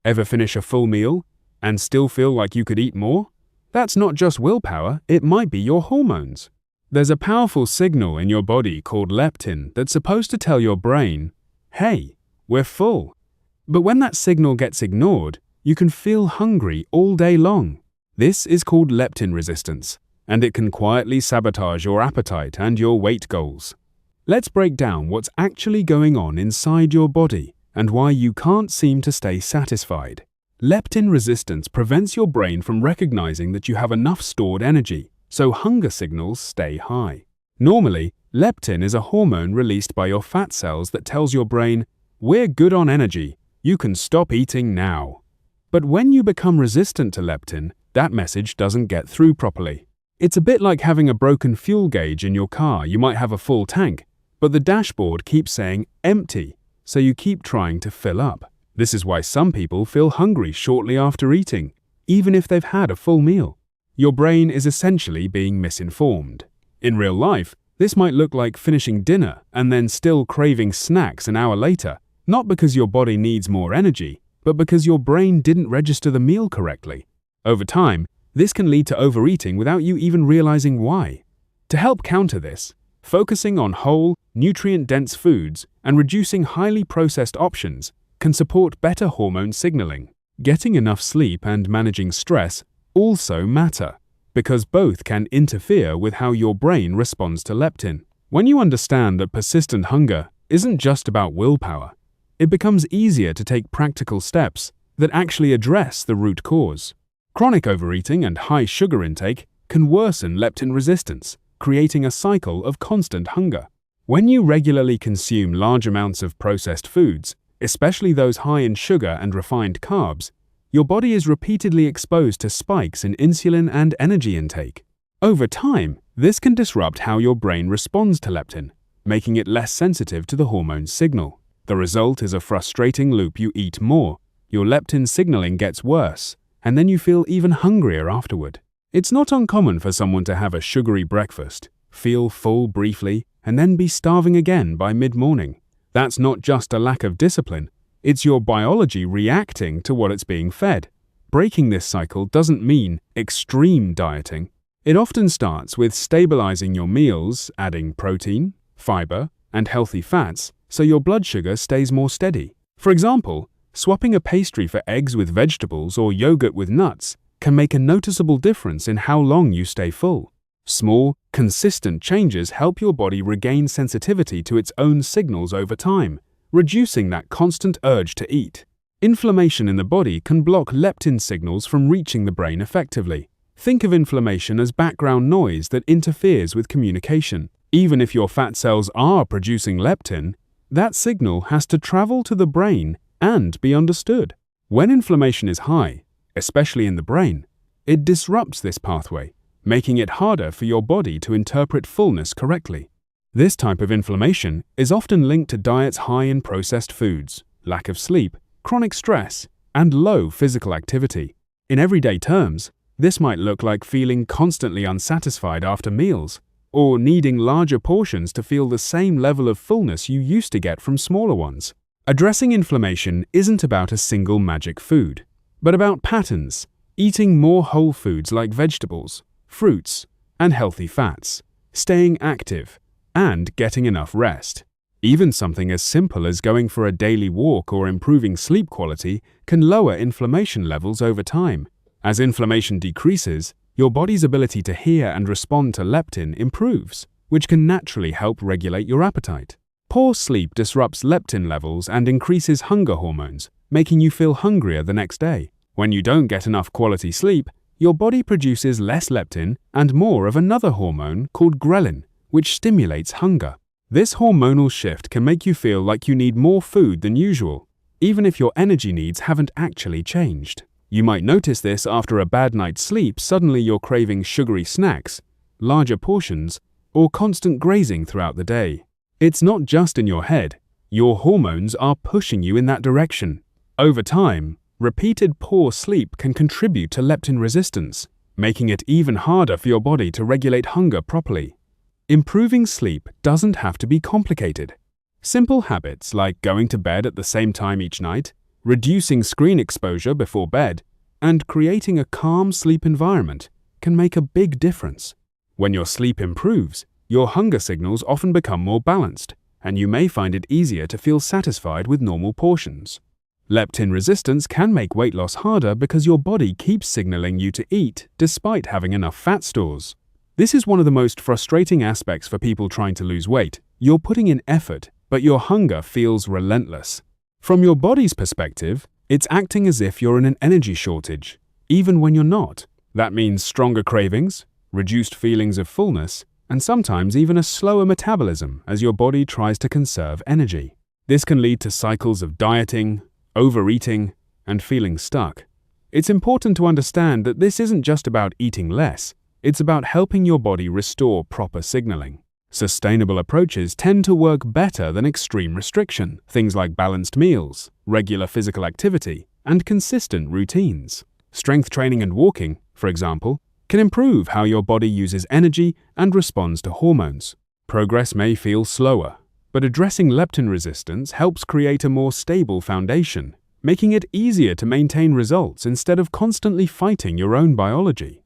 Ever finish a full meal and still feel like you could eat more? That's not just willpower, it might be your hormones. There's a powerful signal in your body called leptin that's supposed to tell your brain, hey, we're full. But when that signal gets ignored, you can feel hungry all day long. This is called leptin resistance, and it can quietly sabotage your appetite and your weight goals. Let's break down what's actually going on inside your body and why you can't seem to stay satisfied. Leptin resistance prevents your brain from recognizing that you have enough stored energy, so hunger signals stay high. Normally, leptin is a hormone released by your fat cells that tells your brain, we're good on energy, you can stop eating now. But when you become resistant to leptin, that message doesn't get through properly. It's a bit like having a broken fuel gauge in your car. You might have a full tank, but the dashboard keeps saying empty, so you keep trying to fill up. This is why some people feel hungry shortly after eating, even if they've had a full meal. Your brain is essentially being misinformed. In real life, this might look like finishing dinner and then still craving snacks an hour later, not because your body needs more energy, but because your brain didn't register the meal correctly. Over time, this can lead to overeating without you even realizing why. To help counter this, focusing on whole, nutrient-dense foods and reducing highly processed options can support better hormone signaling. Getting enough sleep and managing stress also matter, because both can interfere with how your brain responds to leptin. When you understand that persistent hunger isn't just about willpower, it becomes easier to take practical steps that actually address the root cause. Chronic overeating and high sugar intake can worsen leptin resistance, creating a cycle of constant hunger. When you regularly consume large amounts of processed foods, especially those high in sugar and refined carbs, your body is repeatedly exposed to spikes in insulin and energy intake. Over time, this can disrupt how your brain responds to leptin, making it less sensitive to the hormone signal. The result is a frustrating loop. You eat more, your leptin signaling gets worse, and then you feel even hungrier afterward. It's not uncommon for someone to have a sugary breakfast, feel full briefly, and then be starving again by mid-morning. That's not just a lack of discipline, it's your biology reacting to what it's being fed. Breaking this cycle doesn't mean extreme dieting. It often starts with stabilizing your meals, adding protein, fiber, and healthy fats so your blood sugar stays more steady. For example, swapping a pastry for eggs with vegetables or yogurt with nuts can make a noticeable difference in how long you stay full. Small, consistent changes help your body regain sensitivity to its own signals over time, reducing that constant urge to eat. Inflammation in the body can block leptin signals from reaching the brain effectively. Think of inflammation as background noise that interferes with communication. Even if your fat cells are producing leptin, that signal has to travel to the brain and be understood. When inflammation is high, especially in the brain, it disrupts this pathway, making it harder for your body to interpret fullness correctly. This type of inflammation is often linked to diets high in processed foods, lack of sleep, chronic stress, and low physical activity. In everyday terms, this might look like feeling constantly unsatisfied after meals, or needing larger portions to feel the same level of fullness you used to get from smaller ones. Addressing inflammation isn't about a single magic food, but about patterns, eating more whole foods like vegetables, fruits, and healthy fats, staying active, and getting enough rest. Even something as simple as going for a daily walk or improving sleep quality can lower inflammation levels over time. As inflammation decreases, your body's ability to hear and respond to leptin improves, which can naturally help regulate your appetite. Poor sleep disrupts leptin levels and increases hunger hormones, making you feel hungrier the next day. When you don't get enough quality sleep, your body produces less leptin and more of another hormone called ghrelin, which stimulates hunger. This hormonal shift can make you feel like you need more food than usual, even if your energy needs haven't actually changed. You might notice this after a bad night's sleep. Suddenly you're craving sugary snacks, larger portions, or constant grazing throughout the day. It's not just in your head. Your hormones are pushing you in that direction. Over time, repeated poor sleep can contribute to leptin resistance, making it even harder for your body to regulate hunger properly. Improving sleep doesn't have to be complicated. Simple habits like going to bed at the same time each night, Reducing screen exposure before bed and creating a calm sleep environment can make a big difference. When your sleep improves, your hunger signals often become more balanced, and you may find it easier to feel satisfied with normal portions. Leptin resistance can make weight loss harder because your body keeps signaling you to eat despite having enough fat stores. This is one of the most frustrating aspects for people trying to lose weight. You're putting in effort, but your hunger feels relentless. From your body's perspective, it's acting as if you're in an energy shortage, even when you're not. That means stronger cravings, reduced feelings of fullness, and sometimes even a slower metabolism as your body tries to conserve energy. This can lead to cycles of dieting, overeating, and feeling stuck. It's important to understand that this isn't just about eating less, it's about helping your body restore proper signaling. Sustainable approaches tend to work better than extreme restriction, things like balanced meals, regular physical activity, and consistent routines. Strength training and walking, for example, can improve how your body uses energy and responds to hormones. Progress may feel slower, but addressing leptin resistance helps create a more stable foundation, making it easier to maintain results instead of constantly fighting your own biology.